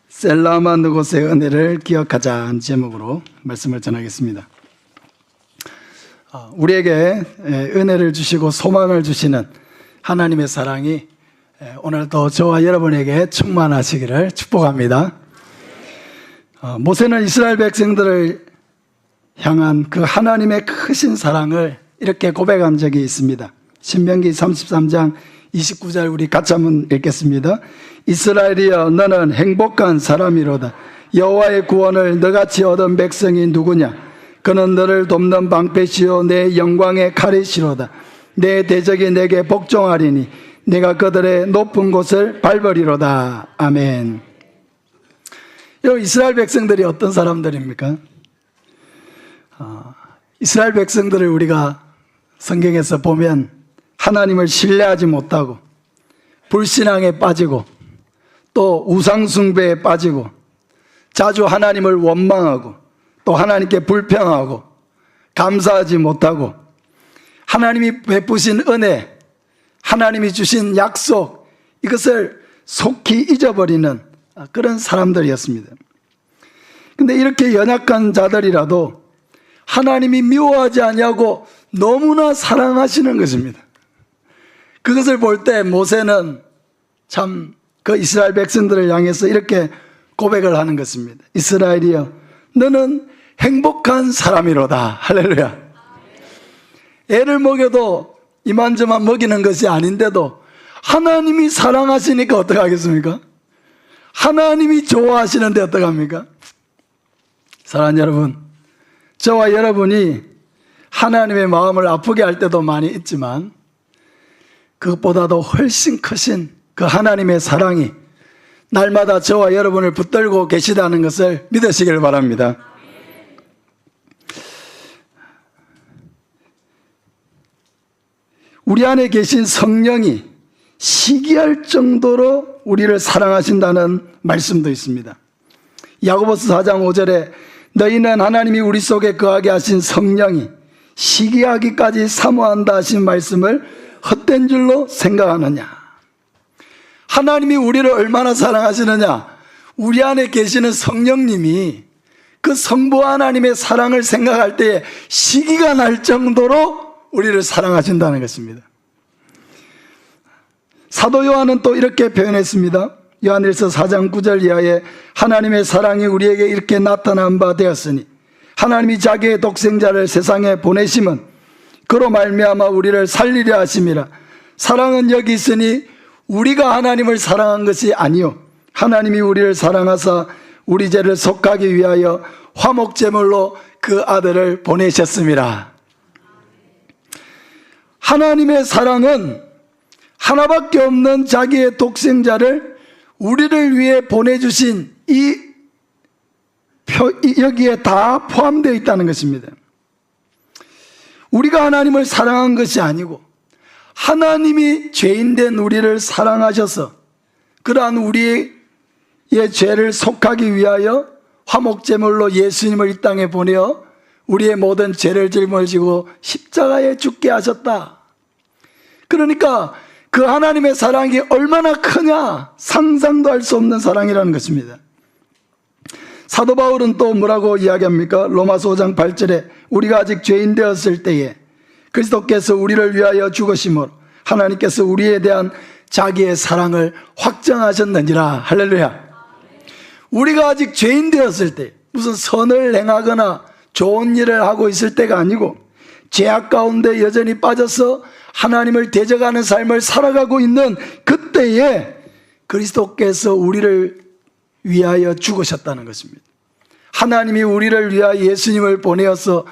셀라마 느곳의 은혜를 기억하자는 제목으로 말씀을 전하겠습니다. 우리에게 은혜를 주시고 소망을 주시는 하나님의 사랑이 오늘도 저와 여러분에게 충만하시기를 축복합니다. 모세는 이스라엘 백성들을 향한 그 하나님의 크신 사랑을 이렇게 고백한 적이 있습니다. 신명기 33장 29절 우리 같이 한번 읽겠습니다. 이스라엘이여 너는 행복한 사람이로다. 여호와의 구원을 너같이 얻은 백성이 누구냐? 그는 너를 돕는 방패시요 내 영광의 칼이시로다. 내 대적이 내게 복종하리니 내가 그들의 높은 곳을 밟으리로다. 아멘. 여러분, 이스라엘 백성들이 어떤 사람들입니까? 이스라엘 백성들을 우리가 성경에서 보면 하나님을 신뢰하지 못하고 불신앙에 빠지고 또 우상숭배에 빠지고 자주 하나님을 원망하고 또 하나님께 불평하고 감사하지 못하고 하나님이 베푸신 은혜, 하나님이 주신 약속, 이것을 속히 잊어버리는 그런 사람들이었습니다. 근데 이렇게 연약한 자들이라도 하나님이 미워하지 아니하고 너무나 사랑하시는 것입니다. 그것을 볼 때 모세는 참 그 이스라엘 백성들을 향해서 이렇게 고백을 하는 것입니다. 이스라엘이여 너는 행복한 사람이로다. 할렐루야. 애를 먹여도 이만저만 먹이는 것이 아닌데도 하나님이 사랑하시니까 어떡하겠습니까? 하나님이 좋아하시는데 어떡합니까? 사랑하는 여러분, 저와 여러분이 하나님의 마음을 아프게 할 때도 많이 있지만 그것보다도 훨씬 크신 그 하나님의 사랑이 날마다 저와 여러분을 붙들고 계시다는 것을 믿으시길 바랍니다. 우리 안에 계신 성령이 시기할 정도로 우리를 사랑하신다는 말씀도 있습니다. 야고보서 4장 5절에 너희는 하나님이 우리 속에 거하게 하신 성령이 시기하기까지 사모한다 하신 말씀을 헛된 줄로 생각하느냐. 하나님이 우리를 얼마나 사랑하시느냐. 우리 안에 계시는 성령님이 그 성부 하나님의 사랑을 생각할 때에 시기가 날 정도로 우리를 사랑하신다는 것입니다. 사도 요한은 또 이렇게 표현했습니다. 요한일서 4장 9절 이하에 하나님의 사랑이 우리에게 이렇게 나타난 바 되었으니 하나님이 자기의 독생자를 세상에 보내심은 그로 말미암아 우리를 살리려 하심이라. 사랑은 여기 있으니 우리가 하나님을 사랑한 것이 아니요 하나님이 우리를 사랑하사 우리 죄를 속하기 위하여 화목제물로 그 아들을 보내셨습니다. 하나님의 사랑은 하나밖에 없는 자기의 독생자를 우리를 위해 보내주신 여기에 다 포함되어 있다는 것입니다. 우리가 하나님을 사랑한 것이 아니고 하나님이 죄인된 우리를 사랑하셔서 그러한 우리의 죄를 속하기 위하여 화목제물로 예수님을 이 땅에 보내어 우리의 모든 죄를 짊어지고 십자가에 죽게 하셨다. 그러니까 그 하나님의 사랑이 얼마나 크냐 상상도 할 수 없는 사랑이라는 것입니다. 사도 바울은 또 뭐라고 이야기합니까? 로마서 5장 8절에 우리가 아직 죄인 되었을 때에 그리스도께서 우리를 위하여 죽으심으로 하나님께서 우리에 대한 자기의 사랑을 확정하셨느니라. 할렐루야. 우리가 아직 죄인 되었을 때 무슨 선을 행하거나 좋은 일을 하고 있을 때가 아니고 죄악 가운데 여전히 빠져서 하나님을 대적하는 삶을 살아가고 있는 그때에 그리스도께서 우리를 위하여 죽으셨다는 것입니다. 하나님이 우리를 위하여 예수님을 보내어서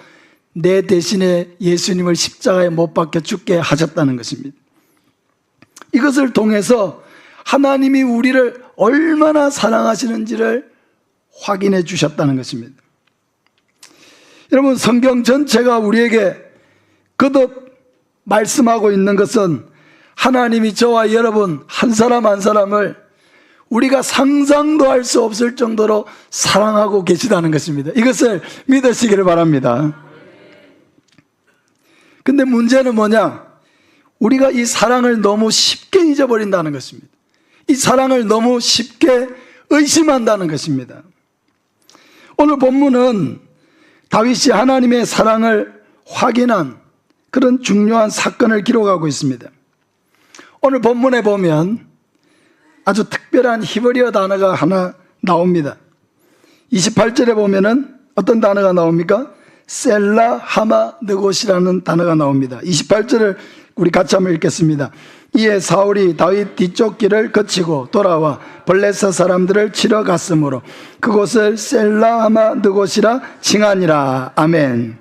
내 대신에 예수님을 십자가에 못 박혀 죽게 하셨다는 것입니다. 이것을 통해서 하나님이 우리를 얼마나 사랑하시는지를 확인해 주셨다는 것입니다. 여러분, 성경 전체가 우리에게 거듭 말씀하고 있는 것은 하나님이 저와 여러분 한 사람 한 사람을 우리가 상상도 할 수 없을 정도로 사랑하고 계시다는 것입니다. 이것을 믿으시기를 바랍니다. 근데 문제는 뭐냐? 우리가 이 사랑을 너무 쉽게 잊어버린다는 것입니다. 이 사랑을 너무 쉽게 의심한다는 것입니다. 오늘 본문은 다윗이 하나님의 사랑을 확인한 그런 중요한 사건을 기록하고 있습니다. 오늘 본문에 보면 아주 특별한 히브리어 단어가 하나 나옵니다. 28절에 보면은 어떤 단어가 나옵니까? 셀라 하마 느곳이라는 단어가 나옵니다. 28절을 우리 같이 한번 읽겠습니다. 이에 사울이 다윗 뒤쪽 길을 거치고 돌아와 블레셋 사람들을 치러 갔으므로 그곳을 셀라 하마 느곳이라 칭하니라. 아멘.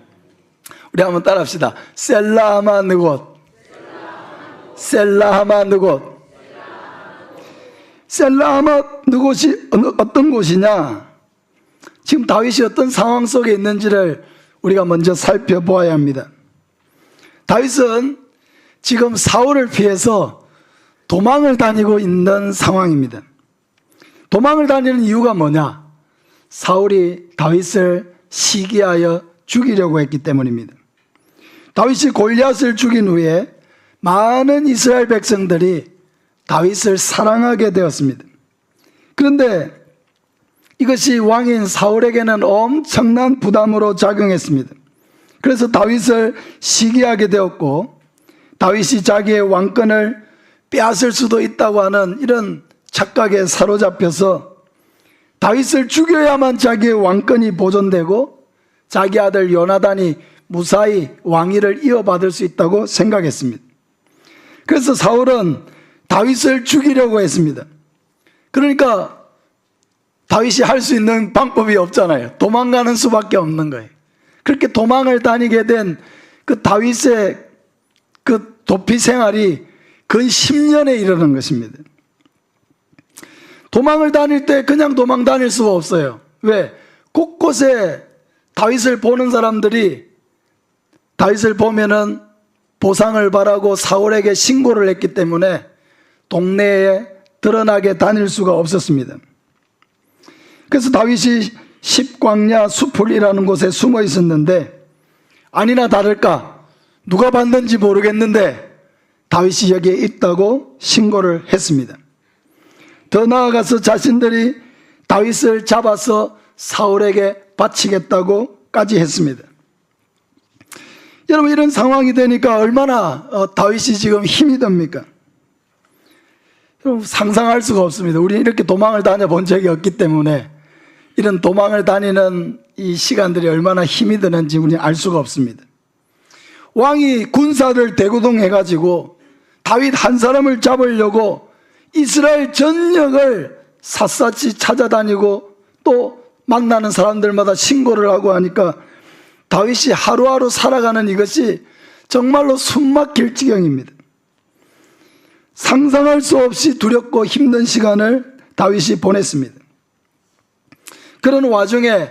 우리 한번 따라합시다. 셀라 하마 느곳, 셀라 하마 느곳. 셀라 하마 느곳이 어떤 곳이냐? 지금 다윗이 어떤 상황 속에 있는지를 우리가 먼저 살펴보아야 합니다. 다윗은 지금 사울을 피해서 도망을 다니고 있는 상황입니다. 도망을 다니는 이유가 뭐냐? 사울이 다윗을 시기하여 죽이려고 했기 때문입니다. 다윗이 골리앗을 죽인 후에 많은 이스라엘 백성들이 다윗을 사랑하게 되었습니다. 그런데 이것이 왕인 사울에게는 엄청난 부담으로 작용했습니다. 그래서 다윗을 시기하게 되었고, 다윗이 자기의 왕권을 빼앗을 수도 있다고 하는 이런 착각에 사로잡혀서 다윗을 죽여야만 자기의 왕권이 보존되고 자기 아들 요나단이 무사히 왕위를 이어받을 수 있다고 생각했습니다. 그래서 사울은 다윗을 죽이려고 했습니다. 그러니까 다윗이 할 수 있는 방법이 없잖아요. 도망가는 수밖에 없는 거예요. 그렇게 도망을 다니게 된 그 다윗의 그 도피 생활이 근 10년에 이르는 것입니다. 도망을 다닐 때 그냥 도망 다닐 수가 없어요. 왜? 곳곳에 다윗을 보는 사람들이 다윗을 보면은 보상을 바라고 사울에게 신고를 했기 때문에 동네에 드러나게 다닐 수가 없었습니다. 그래서 다윗이 십광야 수풀이라는 곳에 숨어 있었는데, 아니나 다를까 누가 봤는지 모르겠는데 다윗이 여기에 있다고 신고를 했습니다. 더 나아가서 자신들이 다윗을 잡아서 사울에게 바치겠다고까지 했습니다. 여러분, 이런 상황이 되니까 얼마나 다윗이 지금 힘이 듭니까? 여러분, 상상할 수가 없습니다. 우리는 이렇게 도망을 다녀본 적이 없기 때문에 이런 도망을 다니는 이 시간들이 얼마나 힘이 드는지 우리는 알 수가 없습니다. 왕이 군사를 대구동해가지고 다윗 한 사람을 잡으려고 이스라엘 전역을 샅샅이 찾아다니고 또 만나는 사람들마다 신고를 하고 하니까 다윗이 하루하루 살아가는 이것이 정말로 숨막힐 지경입니다. 상상할 수 없이 두렵고 힘든 시간을 다윗이 보냈습니다. 그런 와중에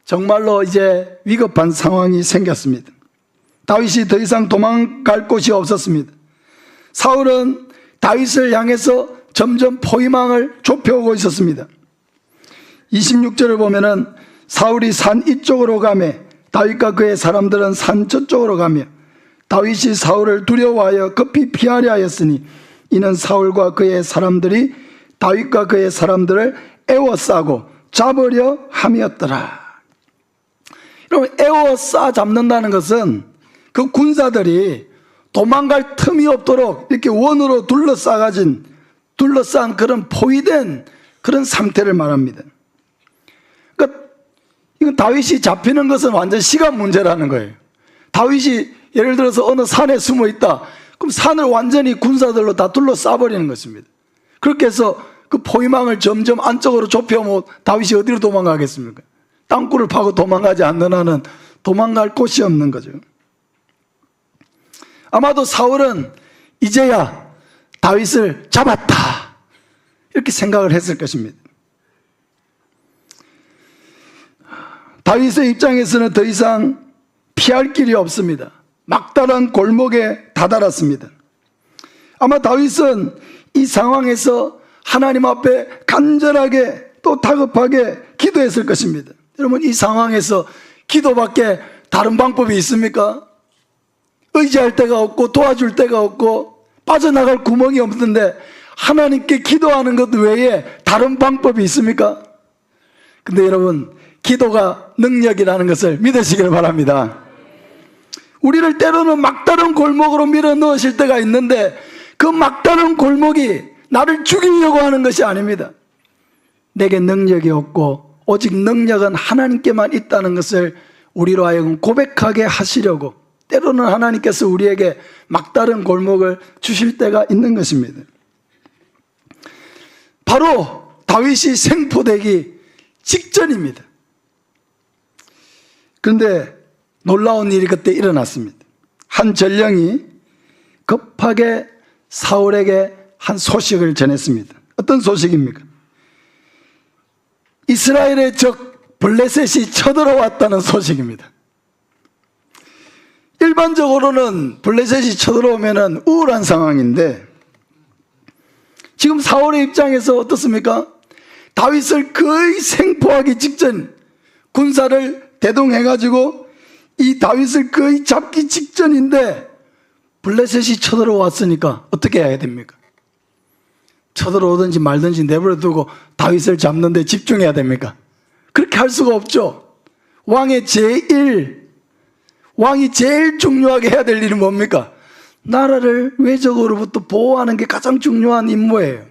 정말로 이제 위급한 상황이 생겼습니다. 다윗이 더 이상 도망갈 곳이 없었습니다. 사울은 다윗을 향해서 점점 포위망을 좁혀오고 있었습니다. 26절을 보면은 사울이 산 이쪽으로 가며 다윗과 그의 사람들은 산 저쪽으로 가며 다윗이 사울을 두려워하여 급히 피하려 하였으니 이는 사울과 그의 사람들이 다윗과 그의 사람들을 애워싸고 잡으려 함이었더라. 여러분, 애워싸 잡는다는 것은 그 군사들이 도망갈 틈이 없도록 이렇게 원으로 둘러싼 그런 포위된 그런 상태를 말합니다. 그러니까 이거 다윗이 잡히는 것은 완전 시간 문제라는 거예요. 다윗이 예를 들어서 어느 산에 숨어 있다. 그럼 산을 완전히 군사들로 다 둘러싸버리는 것입니다. 그렇게 해서 그 포위망을 점점 안쪽으로 좁혀면 다윗이 어디로 도망가겠습니까? 땅굴을 파고 도망가지 않는 한은 도망갈 곳이 없는 거죠. 아마도 사울은 이제야 다윗을 잡았다 이렇게 생각을 했을 것입니다. 다윗의 입장에서는 더 이상 피할 길이 없습니다. 막다른 골목에 다다랐습니다. 아마 다윗은 이 상황에서 하나님 앞에 간절하게 또 다급하게 기도했을 것입니다. 여러분, 이 상황에서 기도밖에 다른 방법이 있습니까? 의지할 데가 없고 도와줄 데가 없고 빠져나갈 구멍이 없는데 하나님께 기도하는 것 외에 다른 방법이 있습니까? 근데 여러분, 기도가 능력이라는 것을 믿으시길 바랍니다. 우리를 때로는 막다른 골목으로 밀어 넣으실 때가 있는데 그 막다른 골목이 나를 죽이려고 하는 것이 아닙니다. 내게 능력이 없고 오직 능력은 하나님께만 있다는 것을 우리로 하여금 고백하게 하시려고 때로는 하나님께서 우리에게 막다른 골목을 주실 때가 있는 것입니다. 바로 다윗이 생포되기 직전입니다. 그런데 놀라운 일이 그때 일어났습니다. 한 전령이 급하게 사울에게 한 소식을 전했습니다. 어떤 소식입니까? 이스라엘의 적 블레셋이 쳐들어왔다는 소식입니다. 일반적으로는 블레셋이 쳐들어오면 우울한 상황인데 지금 사울의 입장에서 어떻습니까? 다윗을 거의 생포하기 직전, 군사를 대동해가지고 이 다윗을 거의 잡기 직전인데 블레셋이 쳐들어왔으니까 어떻게 해야 됩니까? 쳐들어오든지 말든지 내버려 두고 다윗을 잡는 데 집중해야 됩니까? 그렇게 할 수가 없죠. 왕이 제일 중요하게 해야 될 일은 뭡니까? 나라를 외적으로부터 보호하는 게 가장 중요한 임무예요.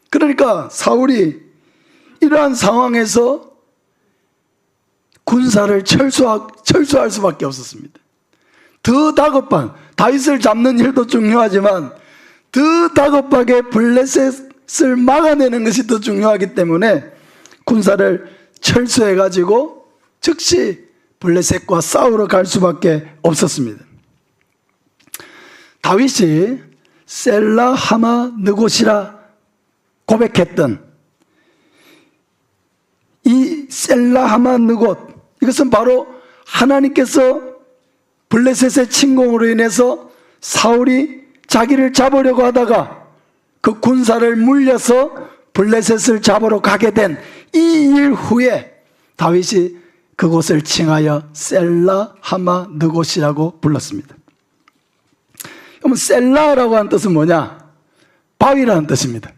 그러니까 사울이 이러한 상황에서 군사를 철수할 수밖에 없었습니다. 더 다급한, 다윗을 잡는 일도 중요하지만 더 다급하게 블레셋을 막아내는 것이 더 중요하기 때문에 군사를 철수해가지고 즉시 블레셋과 싸우러 갈 수밖에 없었습니다. 다윗이 셀라 하마 느곳이라 고백했던 이 셀라 하마 느곳, 이것은 바로 하나님께서 블레셋의 침공으로 인해서 사울이 자기를 잡으려고 하다가 그 군사를 물려서 블레셋을 잡으러 가게 된 이 일 후에 다윗이 그곳을 칭하여 셀라 하마 느곳이라고 불렀습니다. 그러면 셀라라고 하는 뜻은 뭐냐? 바위라는 뜻입니다.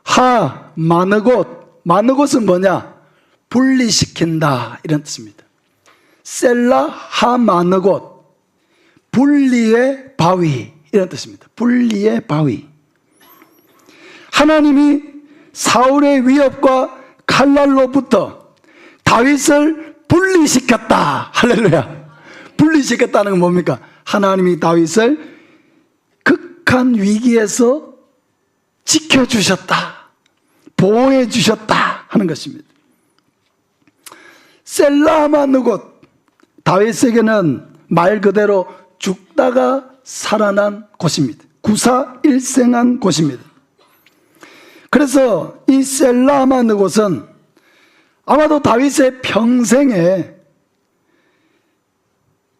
하, 마느곳, 마느곳은 뭐냐? 분리시킨다, 이런 뜻입니다. 셀라 하 마느곳, 분리의 바위, 이런 뜻입니다. 분리의 바위. 하나님이 사울의 위협과 칼날로부터 다윗을 분리시켰다. 할렐루야. 분리시켰다는 건 뭡니까? 하나님이 다윗을 극한 위기에서 지켜주셨다, 보호해 주셨다 하는 것입니다. 셀라하마 곳, 다윗에게는 말 그대로 죽다가 살아난 곳입니다. 구사일생한 곳입니다. 그래서 이 셀라하마 곳은 아마도 다윗의 평생에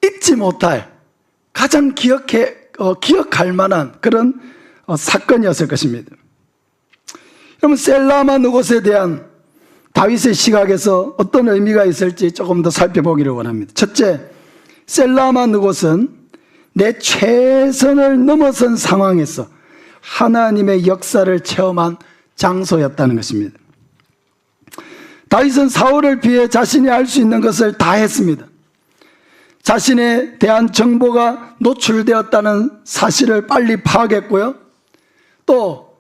잊지 못할, 가장 기억할 만한 그런 사건이었을 것입니다. 여러분, 셀라하마 느곳에 대한 다윗의 시각에서 어떤 의미가 있을지 조금 더 살펴보기를 원합니다. 첫째, 셀라하마 느곳은 내 최선을 넘어선 상황에서 하나님의 역사를 체험한 장소였다는 것입니다. 다윗은 사울을 피해 자신이 알 수 있는 것을 다 했습니다. 자신에 대한 정보가 노출되었다는 사실을 빨리 파악했고요. 또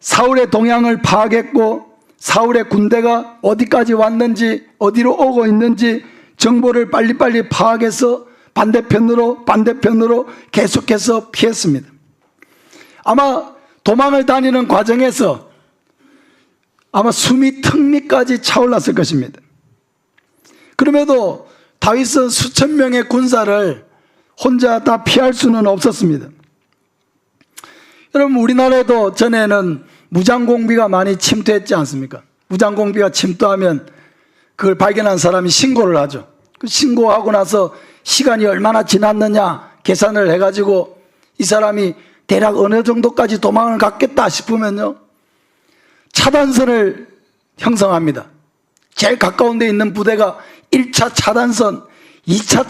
사울의 동향을 파악했고 사울의 군대가 어디까지 왔는지, 어디로 오고 있는지 정보를 빨리빨리 파악해서 반대편으로 계속해서 피했습니다. 아마 도망을 다니는 과정에서 아마 숨이 턱 밑까지 차올랐을 것입니다. 그럼에도 다윗은 수천 명의 군사를 혼자 다 피할 수는 없었습니다. 여러분, 우리나라에도 전에는 무장공비가 많이 침투했지 않습니까? 무장공비가 침투하면 그걸 발견한 사람이 신고를 하죠. 그 신고하고 나서 시간이 얼마나 지났느냐 계산을 해가지고 이 사람이 대략 어느 정도까지 도망을 갔겠다 싶으면요, 차단선을 형성합니다. 제일 가까운 데 있는 부대가 1차 차단선, 2차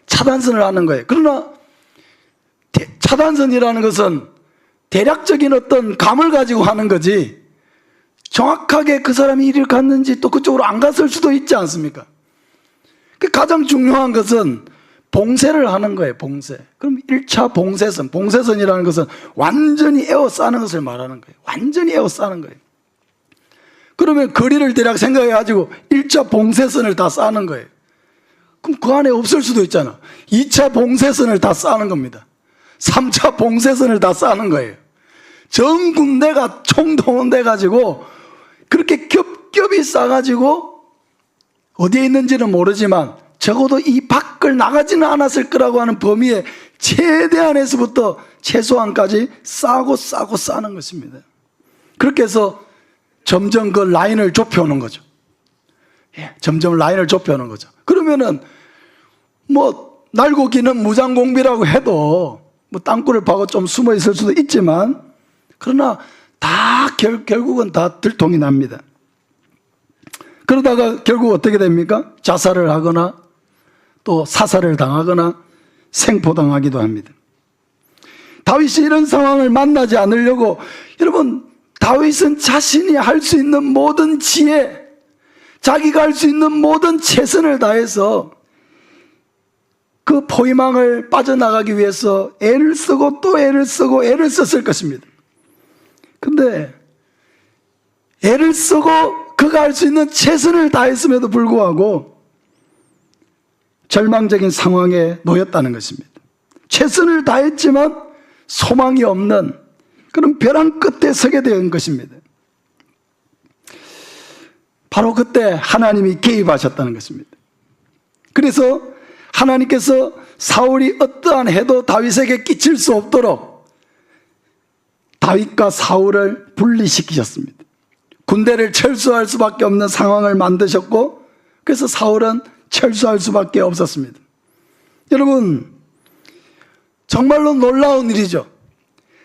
차단선을 하는 거예요. 그러나 차단선이라는 것은 대략적인 어떤 감을 가지고 하는 거지 정확하게 그 사람이 이를 갔는지 또 그쪽으로 안 갔을 수도 있지 않습니까? 가장 중요한 것은 봉쇄를 하는 거예요. 봉쇄. 그럼 1차 봉쇄선, 봉쇄선이라는 것은 완전히 에워싸는 것을 말하는 거예요. 완전히 에워싸는 거예요. 그러면 거리를 대략 생각해가지고 1차 봉쇄선을 다 쌓는 거예요. 그럼 그 안에 없을 수도 있잖아. 2차 봉쇄선을 다 쌓는 겁니다. 3차 봉쇄선을 다 쌓는 거예요. 전 군대가 총동원돼 가지고 그렇게 겹겹이 쌓아가지고 어디에 있는지는 모르지만 적어도 이 밖을 나가지는 않았을 거라고 하는 범위에 최대한에서부터 최소한까지 싸고 싸는 것입니다. 그렇게 해서 점점 그 라인을 좁혀오는 거죠. 점점 라인을 좁혀오는 거죠. 그러면은 뭐 날고 기는 무장공비라고 해도 뭐 땅굴을 파고 좀 숨어 있을 수도 있지만 그러나 다 결국은 다 들통이 납니다. 그러다가 결국 어떻게 됩니까? 자살을 하거나 또 사살을 당하거나 생포당하기도 합니다. 다윗이 이런 상황을 만나지 않으려고, 여러분, 다윗은 자신이 할 수 있는 모든 지혜, 자기가 할 수 있는 모든 최선을 다해서 그 포위망을 빠져나가기 위해서 애를 쓰고 또 애를 쓰고 애를 썼을 것입니다. 근데 애를 쓰고 그가 할 수 있는 최선을 다했음에도 불구하고 절망적인 상황에 놓였다는 것입니다. 최선을 다했지만 소망이 없는 그런 벼랑 끝에 서게 된 것입니다. 바로 그때 하나님이 개입하셨다는 것입니다. 그래서 하나님께서 사울이 어떠한 해도 다윗에게 끼칠 수 없도록 다윗과 사울을 분리시키셨습니다. 군대를 철수할 수밖에 없는 상황을 만드셨고, 그래서 사울은 철수할 수밖에 없었습니다. 여러분, 정말로 놀라운 일이죠.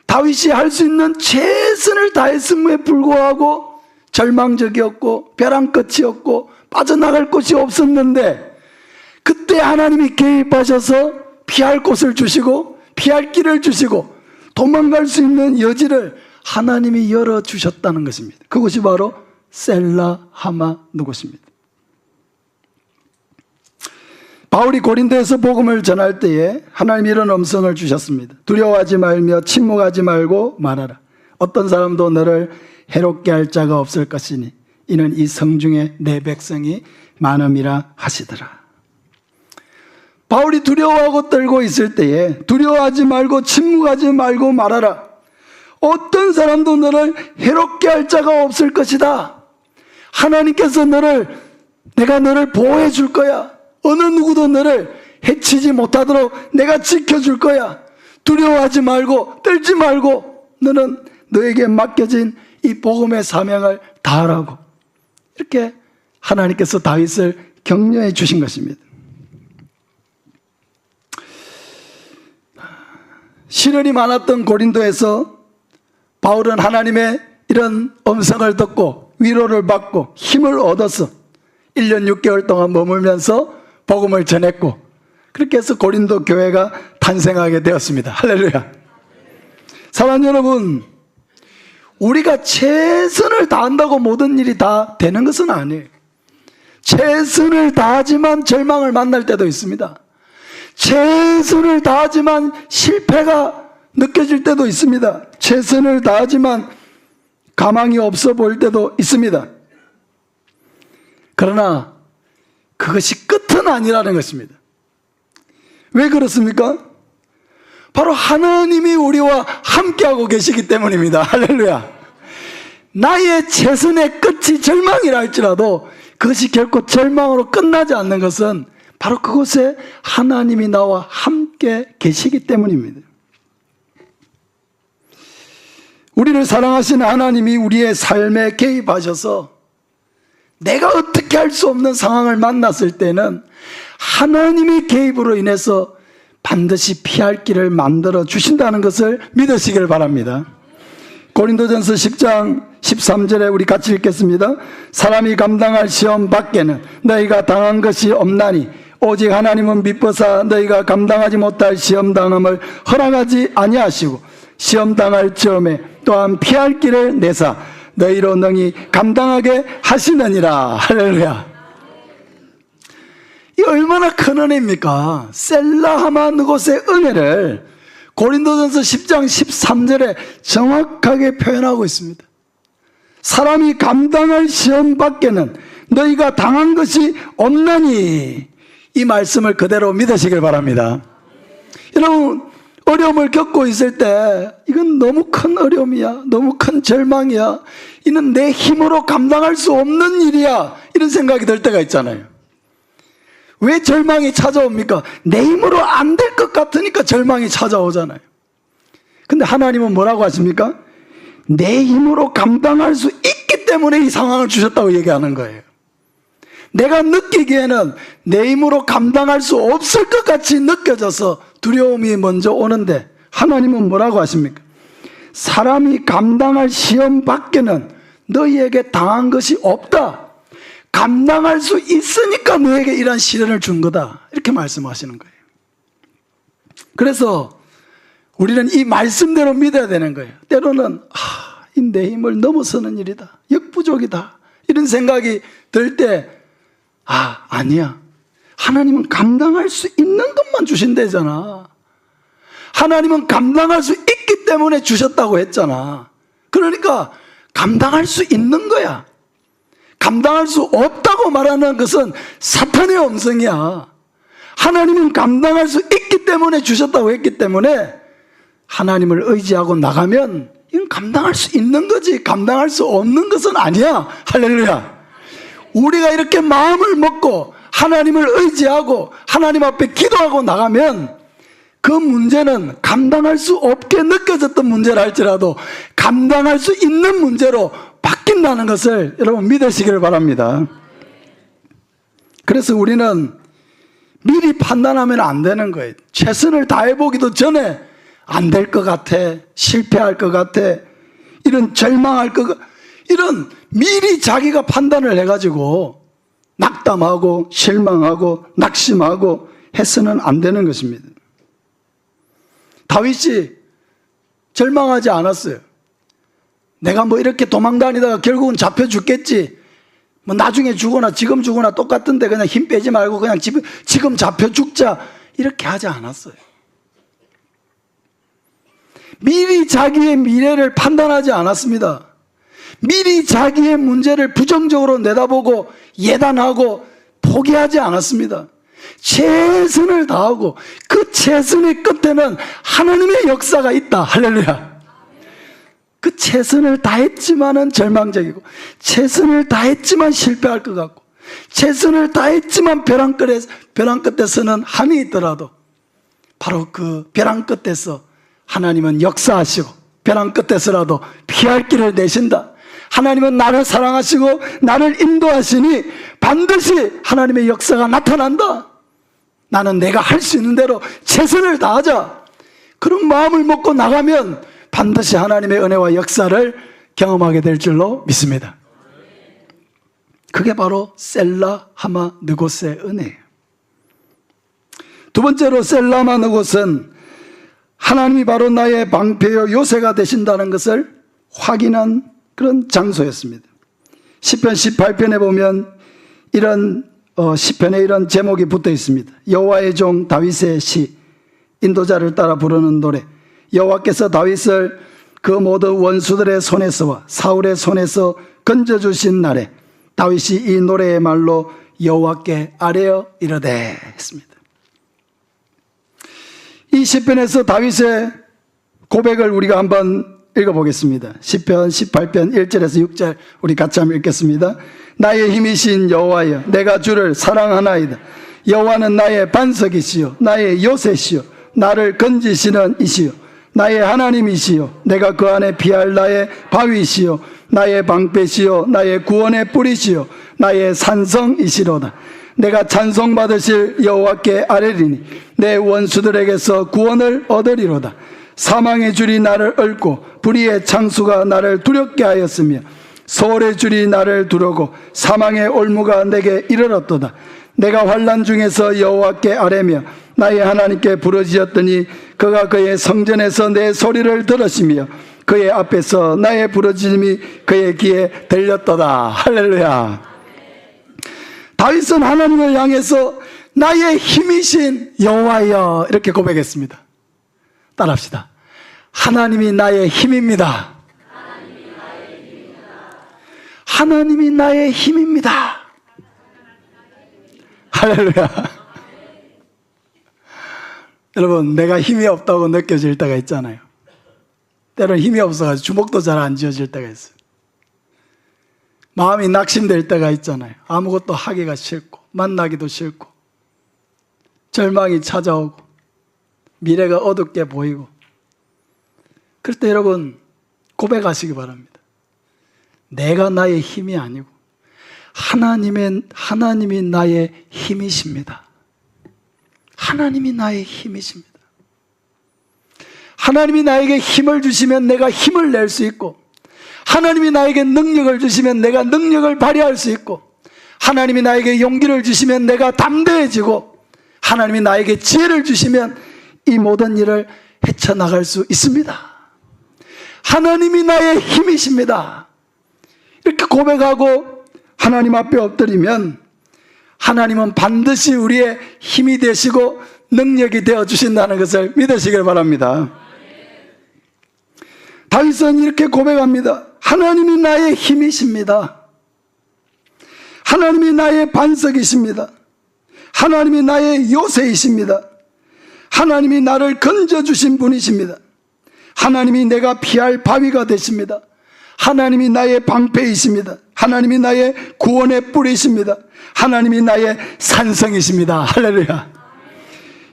다윗이 할 수 있는 최선을 다했음에 불구하고 절망적이었고 벼랑 끝이었고 빠져나갈 곳이 없었는데, 그때 하나님이 개입하셔서 피할 곳을 주시고 피할 길을 주시고 도망갈 수 있는 여지를 하나님이 열어주셨다는 것입니다. 그것이 바로 셀라 하마 누구십니다. 바울이 고린도에서 복음을 전할 때에 하나님이 이런 음성을 주셨습니다. 두려워하지 말며 침묵하지 말고 말하라. 어떤 사람도 너를 해롭게 할 자가 없을 것이니 이는 이 성중에 내 백성이 많음이라 하시더라. 바울이 두려워하고 떨고 있을 때에 두려워하지 말고 침묵하지 말고 말하라. 어떤 사람도 너를 해롭게 할 자가 없을 것이다. 하나님께서 내가 너를 보호해 줄 거야. 어느 누구도 너를 해치지 못하도록 내가 지켜줄 거야. 두려워하지 말고 떨지 말고 너는 너에게 맡겨진 이 복음의 사명을 다하라고, 이렇게 하나님께서 다윗을 격려해 주신 것입니다. 시련이 많았던 고린도에서 바울은 하나님의 이런 음성을 듣고 위로를 받고 힘을 얻어서 1년 6개월 동안 머물면서 복음을 전했고, 그렇게 해서 고린도 교회가 탄생하게 되었습니다. 할렐루야. 사랑하는 여러분, 우리가 최선을 다한다고 모든 일이 다 되는 것은 아니에요. 최선을 다하지만 절망을 만날 때도 있습니다. 최선을 다하지만 실패가 느껴질 때도 있습니다. 최선을 다하지만 가망이 없어 보일 때도 있습니다. 그러나 그것이 끝은 아니라는 것입니다. 왜 그렇습니까? 바로 하나님이 우리와 함께하고 계시기 때문입니다. 할렐루야. 나의 최선의 끝이 절망이라 할지라도 그것이 결코 절망으로 끝나지 않는 것은 바로 그곳에 하나님이 나와 함께 계시기 때문입니다. 우리를 사랑하시는 하나님이 우리의 삶에 개입하셔서 내가 어떻게 할 수 없는 상황을 만났을 때는 하나님의 개입으로 인해서 반드시 피할 길을 만들어 주신다는 것을 믿으시길 바랍니다. 고린도전서 10장 13절에 우리 같이 읽겠습니다. 사람이 감당할 시험 밖에는 너희가 당한 것이 없나니 오직 하나님은 미뻐사 너희가 감당하지 못할 시험 당함을 허락하지 아니하시고 시험 당할 즈음에 또한 피할 길을 내사 너희로 능히 감당하게 하시느니라. 할렐루야. 이 얼마나 큰 은혜입니까? 셀라하마 느곳의 은혜를 고린도전서 10장 13절에 정확하게 표현하고 있습니다. 사람이 감당할 시험 밖에는 너희가 당한 것이 없나니, 이 말씀을 그대로 믿으시길 바랍니다. 여러분, 어려움을 겪고 있을 때 이건 너무 큰 어려움이야, 너무 큰 절망이야, 이는 내 힘으로 감당할 수 없는 일이야, 이런 생각이 들 때가 있잖아요. 왜 절망이 찾아옵니까? 내 힘으로 안 될 것 같으니까 절망이 찾아오잖아요. 근데 하나님은 뭐라고 하십니까? 내 힘으로 감당할 수 있기 때문에 이 상황을 주셨다고 얘기하는 거예요. 내가 느끼기에는 내 힘으로 감당할 수 없을 것 같이 느껴져서 두려움이 먼저 오는데, 하나님은 뭐라고 하십니까? 사람이 감당할 시험 밖에는 너희에게 당한 것이 없다. 감당할 수 있으니까 너에게 이런 시련을 준 거다, 이렇게 말씀하시는 거예요. 그래서 우리는 이 말씀대로 믿어야 되는 거예요. 때로는 이 내 힘을 넘어서는 일이다, 역부족이다, 이런 생각이 들 때 아니야, 하나님은 감당할 수 있는 것만 주신대잖아. 하나님은 감당할 수 있기 때문에 주셨다고 했잖아. 그러니까 감당할 수 있는 거야. 감당할 수 없다고 말하는 것은 사탄의 음성이야. 하나님은 감당할 수 있기 때문에 주셨다고 했기 때문에 하나님을 의지하고 나가면 이건 감당할 수 있는 거지, 감당할 수 없는 것은 아니야. 할렐루야. 우리가 이렇게 마음을 먹고 하나님을 의지하고 하나님 앞에 기도하고 나가면 그 문제는 감당할 수 없게 느껴졌던 문제라 할지라도 감당할 수 있는 문제로 바뀐다는 것을 여러분 믿으시기를 바랍니다. 그래서 우리는 미리 판단하면 안 되는 거예요. 최선을 다해보기도 전에 안 될 것 같아, 실패할 것 같아, 이런 절망할 것 같아, 이런 미리 자기가 판단을 해가지고 낙담하고 실망하고 낙심하고 해서는 안 되는 것입니다. 다윗이 절망하지 않았어요. 내가 뭐 이렇게 도망다니다가 결국은 잡혀 죽겠지, 뭐 나중에 죽거나 지금 죽거나 똑같은데 그냥 힘 빼지 말고 그냥 지금 잡혀 죽자, 이렇게 하지 않았어요. 미리 자기의 미래를 판단하지 않았습니다. 미리 자기의 문제를 부정적으로 내다보고 예단하고 포기하지 않았습니다. 최선을 다하고 그 최선의 끝에는 하나님의 역사가 있다. 할렐루야. 그 최선을 다했지만은 절망적이고, 최선을 다했지만 실패할 것 같고, 최선을 다했지만 벼랑 끝에서는 한이 있더라도 바로 그 벼랑 끝에서 하나님은 역사하시고 벼랑 끝에서라도 피할 길을 내신다. 하나님은 나를 사랑하시고 나를 인도하시니 반드시 하나님의 역사가 나타난다. 나는 내가 할 수 있는 대로 최선을 다하자. 그런 마음을 먹고 나가면 반드시 하나님의 은혜와 역사를 경험하게 될 줄로 믿습니다. 그게 바로 셀라 하마 느곳의 은혜예요. 두 번째로 셀라 하마 느곳은 하나님이 바로 나의 방패요 요새가 되신다는 것을 확인한 그런 장소였습니다. 시편 18편에 보면 이런 시편에 이런 제목이 붙어 있습니다. 여호와의 종 다윗의 시, 인도자를 따라 부르는 노래. 여호와께서 다윗을 그 모든 원수들의 손에서와 사울의 손에서 건져주신 날에 다윗이 이 노래의 말로 여호와께 아뢰어 이르되 했습니다. 이 시편에서 다윗의 고백을 우리가 한번 읽어보겠습니다. 시편 18편 1절에서 6절 우리 같이 한번 읽겠습니다. 나의 힘이신 여호와여, 내가 주를 사랑하나이다. 여호와는 나의 반석이시요 나의 요새시요 나를 건지시는 이시요 나의 하나님이시요 내가 그 안에 피할 나의 바위시요 나의 방패시요 나의 구원의 뿌리시요 나의 산성이시로다. 내가 찬송받으실 여호와께 아뢰리니 내 원수들에게서 구원을 얻으리로다. 사망의 줄이 나를 얽고 불의의 창수가 나를 두렵게 하였으며 소홀의 줄이 나를 두르고 사망의 올무가 내게 이르렀도다. 내가 환난 중에서 여호와께 아뢰며 나의 하나님께 부르짖었더니 그가 그의 성전에서 내 소리를 들으시며 그의 앞에서 나의 부르짖음이 그의 귀에 들렸도다. 할렐루야. 다윗은 하나님을 향해서 나의 힘이신 여호와여 이렇게 고백했습니다. 따라합시다. 하나님이 나의 힘입니다. 하나님이 나의 힘입니다. 할렐루야. 여러분, 내가 힘이 없다고 느껴질 때가 있잖아요. 때로는 힘이 없어가지고 주먹도 잘 안 쥐어질 때가 있어요. 마음이 낙심될 때가 있잖아요. 아무것도 하기가 싫고 만나기도 싫고 절망이 찾아오고 미래가 어둡게 보이고, 그럴 때 여러분 고백하시기 바랍니다. 내가 나의 힘이 아니고 하나님이 나의 힘이십니다. 하나님이 나의 힘이십니다. 하나님이 나에게 힘을 주시면 내가 힘을 낼 수 있고, 하나님이 나에게 능력을 주시면 내가 능력을 발휘할 수 있고, 하나님이 나에게 용기를 주시면 내가 담대해지고, 하나님이 나에게 지혜를 주시면 이 모든 일을 헤쳐나갈 수 있습니다. 하나님이 나의 힘이십니다. 이렇게 고백하고 하나님 앞에 엎드리면 하나님은 반드시 우리의 힘이 되시고 능력이 되어 주신다는 것을 믿으시길 바랍니다. 다윗은 이렇게 고백합니다. 하나님이 나의 힘이십니다. 하나님이 나의 반석이십니다. 하나님이 나의 요새이십니다. 하나님이 나를 건져주신 분이십니다. 하나님이 내가 피할 바위가 되십니다. 하나님이 나의 방패이십니다. 하나님이 나의 구원의 뿌리이십니다. 하나님이 나의 산성이십니다. 할렐루야.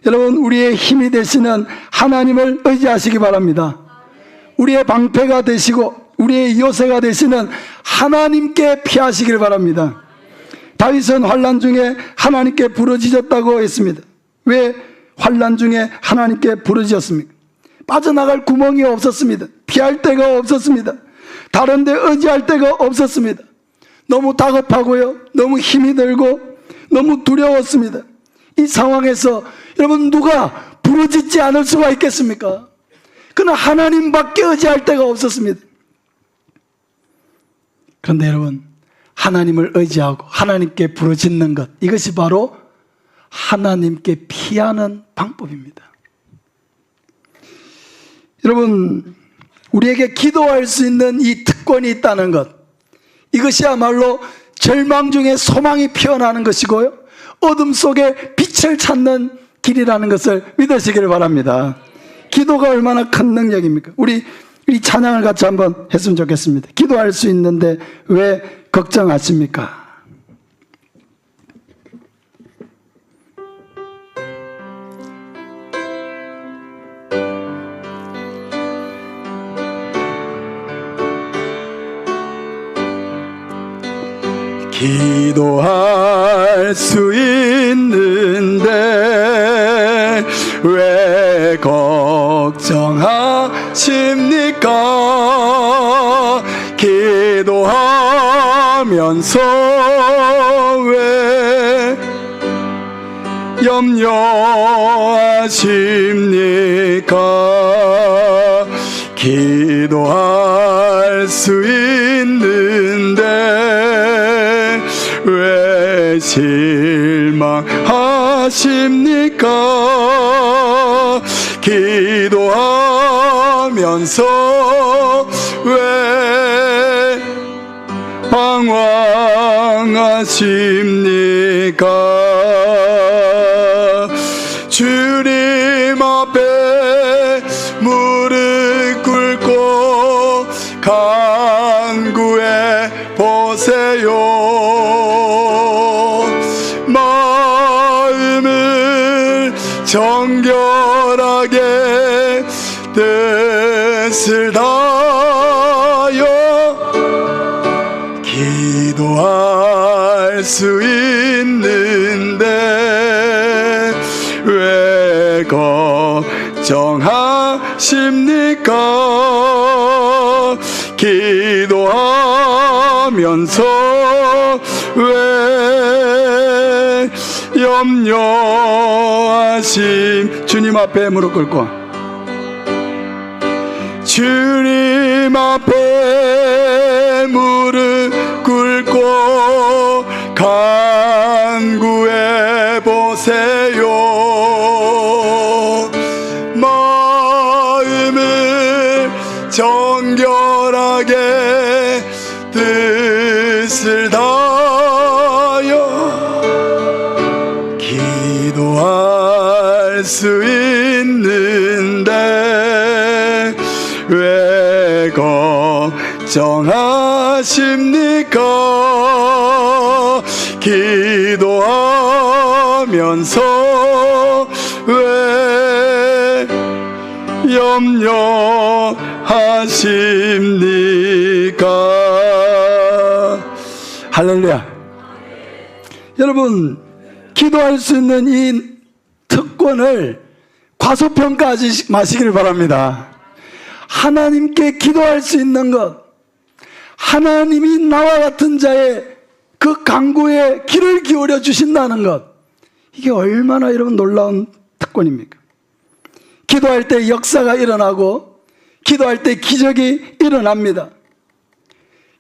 여러분, 우리의 힘이 되시는 하나님을 의지하시기 바랍니다. 우리의 방패가 되시고 우리의 요새가 되시는 하나님께 피하시길 바랍니다. 다윗은 환난 중에 하나님께 부르짖었다고 했습니다. 왜 환난 중에 하나님께 부르짖었습니까? 빠져나갈 구멍이 없었습니다. 피할 데가 없었습니다. 다른 데 의지할 데가 없었습니다. 너무 다급하고요, 너무 힘이 들고 너무 두려웠습니다. 이 상황에서 여러분, 누가 부르짖지 않을 수가 있겠습니까? 그러나 하나님밖에 의지할 데가 없었습니다. 그런데 여러분, 하나님을 의지하고 하나님께 부르짖는 것, 이것이 바로 하나님께 피하는 방법입니다. 여러분, 우리에게 기도할 수 있는 이 특권이 있다는 것, 이것이야말로 절망 중에 소망이 피어나는 것이고요, 어둠 속에 빛을 찾는 길이라는 것을 믿으시기를 바랍니다. 기도가 얼마나 큰 능력입니까? 우리 찬양을 같이 한번 했으면 좋겠습니다. 기도할 수 있는데 왜 걱정하십니까? 기도할 수 있는데 왜 걱정하십니까? 기도하면서 왜 염려하십니까? 기도할 수 있는데 왜 실망하십니까? 기도하면서 왜 방황하십니까? 주님 앞에 무릎 꿇고 간구해 보세요. 마음을 정결하게 뜻을 다하여 기도할 수 있는데 왜 걱정하십니까? 기도하면서 왜 염려하심. 주님 앞에 무릎 꿇고, 주님 앞에 무릎 꿇고 간구해 보세요. 마음을 정결하게 뜻을 다하여 기도할 수 있는데 왜 걱정하십니까? 기도하면서 왜 염려하십니까? 할렐루야. 여러분, 기도할 수 있는 이 특권을 과소평가하지 마시길 바랍니다. 하나님께 기도할 수 있는 것, 하나님이 나와 같은 자의 그 간구에 귀를 기울여 주신다는 것, 이게 얼마나 여러분 놀라운 특권입니까? 기도할 때 역사가 일어나고 기도할 때 기적이 일어납니다.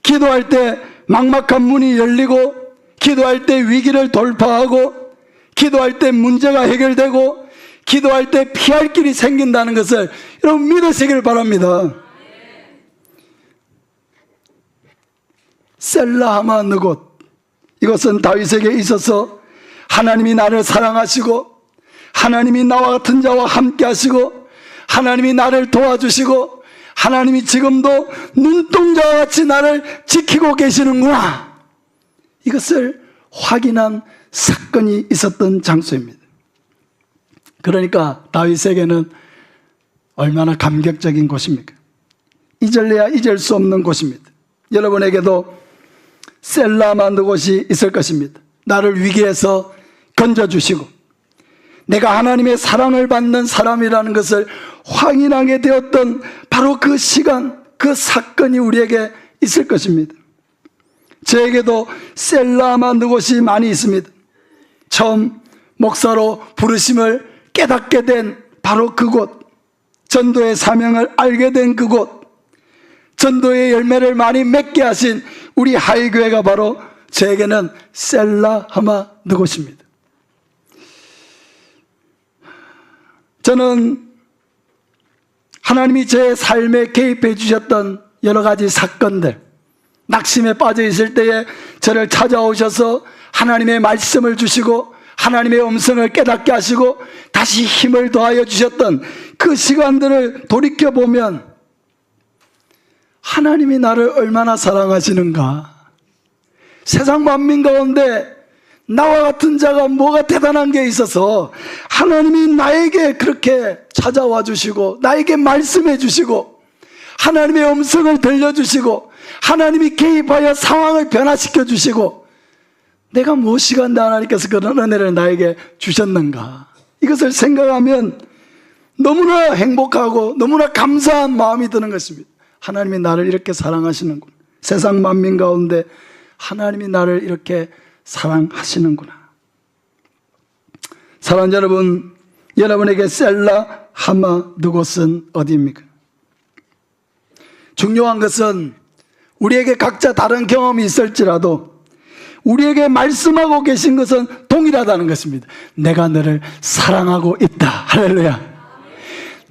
기도할 때 막막한 문이 열리고, 기도할 때 위기를 돌파하고, 기도할 때 문제가 해결되고, 기도할 때 피할 길이 생긴다는 것을 여러분 믿으시길 바랍니다. 셀라하마 느곳, 이것은 다윗에게 있어서 하나님이 나를 사랑하시고, 하나님이 나와 같은 자와 함께 하시고, 하나님이 나를 도와주시고, 하나님이 지금도 눈동자와 같이 나를 지키고 계시는구나, 이것을 확인한 사건이 있었던 장소입니다. 그러니까 다윗에게는 얼마나 감격적인 곳입니까? 잊을래야 잊을 수 없는 곳입니다. 여러분에게도 셀라만 그곳이 있을 것입니다. 나를 위기에서 건져주시고 내가 하나님의 사랑을 받는 사람이라는 것을 확인하게 되었던 바로 그 시간, 그 사건이 우리에게 있을 것입니다. 저에게도 셀라만 그곳이 많이 있습니다. 처음 목사로 부르심을 깨닫게 된 바로 그곳, 전도의 사명을 알게 된 그곳, 전도의 열매를 많이 맺게 하신 우리 하이교회가 바로 저에게는 셀라하마 느곳입니다. 저는 하나님이 제 삶에 개입해 주셨던 여러 가지 사건들, 낙심에 빠져 있을 때에 저를 찾아오셔서 하나님의 말씀을 주시고 하나님의 음성을 깨닫게 하시고 다시 힘을 더하여 주셨던 그 시간들을 돌이켜보면 하나님이 나를 얼마나 사랑하시는가. 세상 만민 가운데 나와 같은 자가 뭐가 대단한 게 있어서 하나님이 나에게 그렇게 찾아와 주시고 나에게 말씀해 주시고 하나님의 음성을 들려주시고 하나님이 개입하여 상황을 변화시켜 주시고 내가 무엇이가 하나님께서 그런 은혜를 나에게 주셨는가, 이것을 생각하면 너무나 행복하고 너무나 감사한 마음이 드는 것입니다. 하나님이 나를 이렇게 사랑하시는구나. 세상 만민 가운데 하나님이 나를 이렇게 사랑하시는구나. 사랑하는 여러분, 여러분에게 셀라하마 느곳은 어디입니까? 중요한 것은 우리에게 각자 다른 경험이 있을지라도 우리에게 말씀하고 계신 것은 동일하다는 것입니다. 내가 너를 사랑하고 있다. 할렐루야.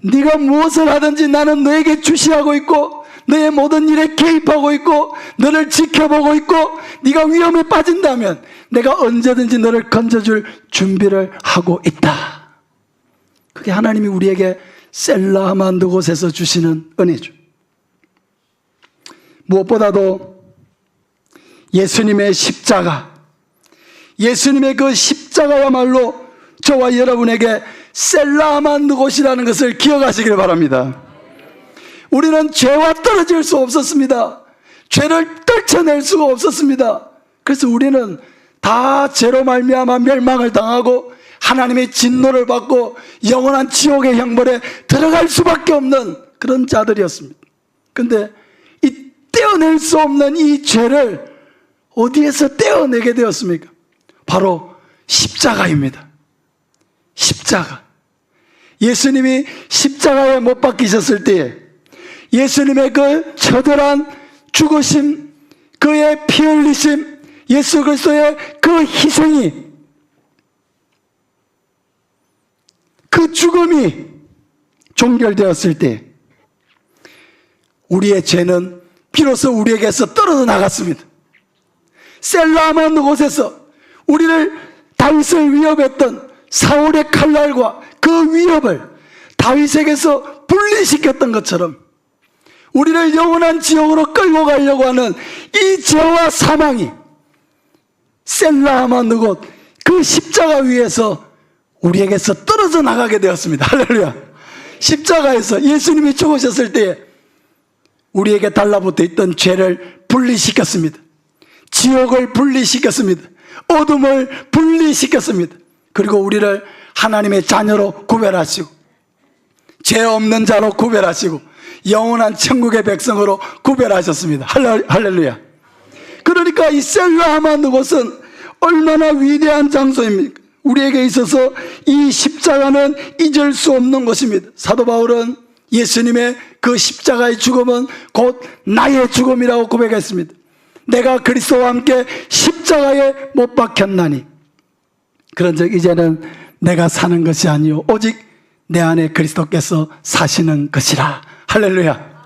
네가 무엇을 하든지 나는 너에게 주시하고 있고 너의 모든 일에 개입하고 있고 너를 지켜보고 있고 네가 위험에 빠진다면 내가 언제든지 너를 건져줄 준비를 하고 있다. 그게 하나님이 우리에게 셀라하마 느곳에서 주시는 은혜죠. 무엇보다도 예수님의 십자가, 예수님의 그 십자가야말로 저와 여러분에게 셀라하마 느곳이라는 것을 기억하시길 바랍니다. 우리는 죄와 떨어질 수 없었습니다. 죄를 떨쳐낼 수가 없었습니다. 그래서 우리는 다 죄로 말미암아 멸망을 당하고 하나님의 진노를 받고 영원한 지옥의 형벌에 들어갈 수밖에 없는 그런 자들이었습니다. 그런데 이 떼어낼 수 없는 이 죄를 어디에서 떼어내게 되었습니까? 바로 십자가입니다. 십자가. 예수님이 십자가에 못 박히셨을 때에 예수님의 그 처절한 죽으심, 그의 피 흘리심, 예수 그리스도의 그 희생이, 그 죽음이 종결되었을 때 우리의 죄는 비로소 우리에게서 떨어져 나갔습니다. 셀라만 곳에서 우리를, 다윗을 위협했던 사울의 칼날과 그 위협을 다윗에게서 분리시켰던 것처럼 우리를 영원한 지옥으로 끌고 가려고 하는 이 죄와 사망이 셀라만 곳 그 십자가 위에서 우리에게서 떨어져 나가게 되었습니다. 할렐루야. 십자가에서 예수님이 죽으셨을 때에 우리에게 달라붙어 있던 죄를 분리시켰습니다. 지옥을 분리시켰습니다. 어둠을 분리시켰습니다. 그리고 우리를 하나님의 자녀로 구별하시고 죄 없는 자로 구별하시고 영원한 천국의 백성으로 구별하셨습니다. 할렐루야. 그러니까 이 셀라하만 곳은 얼마나 위대한 장소입니까? 우리에게 있어서 이 십자가는 잊을 수 없는 것입니다. 사도 바울은 예수님의 그 십자가의 죽음은 곧 나의 죽음이라고 고백했습니다. 내가 그리스도와 함께 십자가에 못 박혔나니 그런즉 이제는 내가 사는 것이 아니요 오직 내 안에 그리스도께서 사시는 것이라. 할렐루야.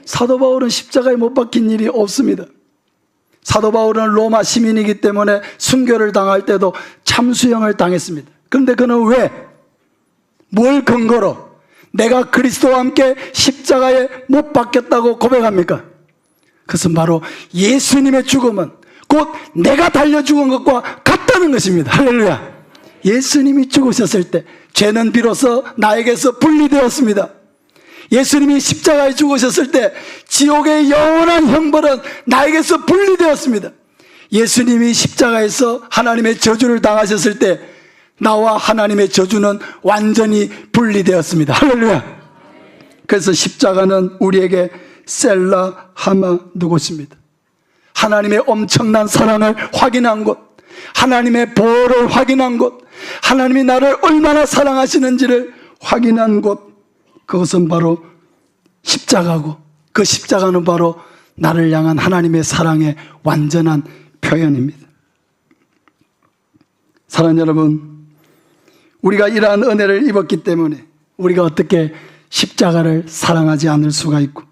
사도 바울은 십자가에 못 박힌 일이 없습니다. 사도 바울은 로마 시민이기 때문에 순교를 당할 때도 참수형을 당했습니다. 그런데 그는 왜? 뭘 근거로 내가 그리스도와 함께 십자가에 못 박혔다고 고백합니까? 그것은 바로 예수님의 죽음은 곧 내가 달려 죽은 것과 같다는 것입니다. 할렐루야. 예수님이 죽으셨을 때 죄는 비로소 나에게서 분리되었습니다. 예수님이 십자가에 죽으셨을 때 지옥의 영원한 형벌은 나에게서 분리되었습니다. 예수님이 십자가에서 하나님의 저주를 당하셨을 때 나와 하나님의 저주는 완전히 분리되었습니다. 할렐루야. 그래서 십자가는 우리에게 셀라 하마 누곳입니다. 하나님의 엄청난 사랑을 확인한 곳, 하나님의 보호를 확인한 곳, 하나님이 나를 얼마나 사랑하시는지를 확인한 곳, 그것은 바로 십자가고 그 십자가는 바로 나를 향한 하나님의 사랑의 완전한 표현입니다. 사랑하는 여러분, 우리가 이러한 은혜를 입었기 때문에 우리가 어떻게 십자가를 사랑하지 않을 수가 있고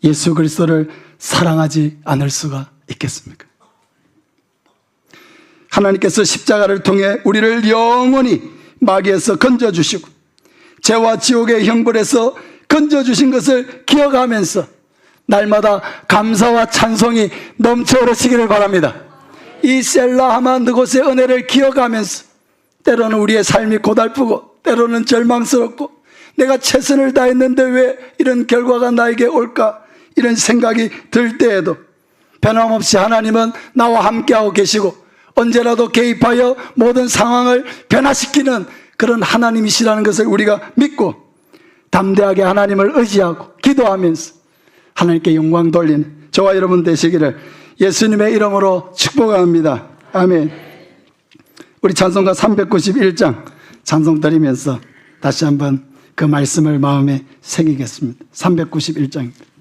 예수 그리스도를 사랑하지 않을 수가 있겠습니까? 하나님께서 십자가를 통해 우리를 영원히 마귀에서 건져주시고 죄와 지옥의 형벌에서 건져주신 것을 기억하면서 날마다 감사와 찬송이 넘쳐 흐르시기를 바랍니다. 이 셀라하만 그곳의 은혜를 기억하면서 때로는 우리의 삶이 고달프고 때로는 절망스럽고 내가 최선을 다했는데 왜 이런 결과가 나에게 올까 이런 생각이 들 때에도 변함없이 하나님은 나와 함께하고 계시고 언제라도 개입하여 모든 상황을 변화시키는 그런 하나님이시라는 것을 우리가 믿고 담대하게 하나님을 의지하고 기도하면서 하나님께 영광 돌리는 저와 여러분 되시기를 예수님의 이름으로 축복합니다. 아멘. 우리 찬송가 391장 찬송 드리면서 다시 한번 그 말씀을 마음에 새기겠습니다. 391장입니다.